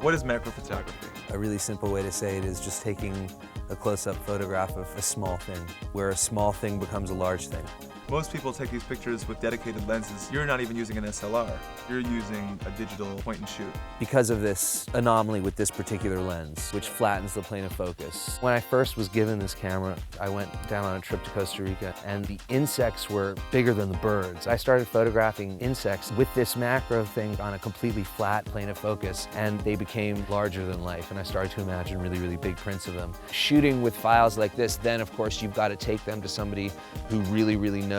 What is macro photography? A really simple way to say it is just taking a close-up photograph of a small thing, where a small thing becomes a large thing. Most people take these pictures with dedicated lenses. You're not even using an SLR. You're using a digital point and shoot. Because of this anomaly with this particular lens, which flattens the plane of focus. When I first was given this camera, I went down on a trip to Costa Rica, and the insects were bigger than the birds. I started photographing insects with this macro thing on a completely flat plane of focus, and they became larger than life, and I started to imagine really, really big prints of them. Shooting with files like this, then of course you've got to take them to somebody who really, really knows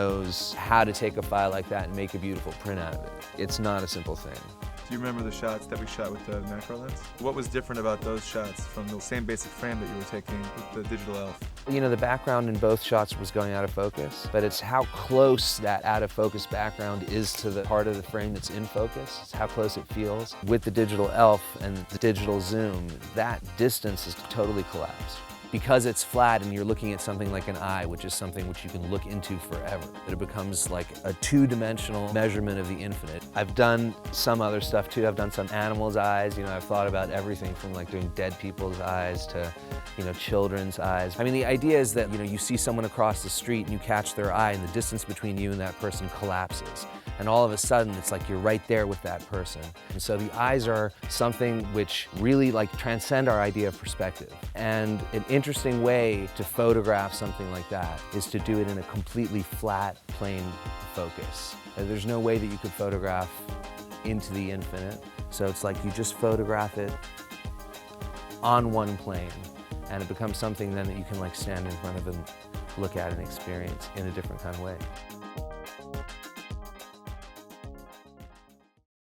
how to take a file like that and make a beautiful print out of it. It's not a simple thing. Do you remember the shots that we shot with the macro lens? What was different about those shots from the same basic frame that you were taking with the digital elf? You know, the background in both shots was going out of focus, but it's how close that out of focus background is to the part of the frame that's in focus. It's how close it feels. With the digital elf and the digital zoom, that distance is totally collapsed. Because it's flat and you're looking at something like an eye, which is something which you can look into forever, it becomes like a two-dimensional measurement of the infinite. I've done some other stuff too. I've done some animals' eyes. You know, I've thought about everything from like doing dead people's eyes to, you know, children's eyes. I mean, the idea is that, you know, you see someone across the street and you catch their eye and the distance between you and that person collapses. And all of a sudden, it's like you're right there with that person. And so the eyes are something which really like transcend our idea of perspective. And an interesting way to photograph something like that is to do it in a completely flat plane focus. There's no way that you could photograph into the infinite. So it's like you just photograph it on one plane, and it becomes something then that you can like stand in front of and look at and experience in a different kind of way.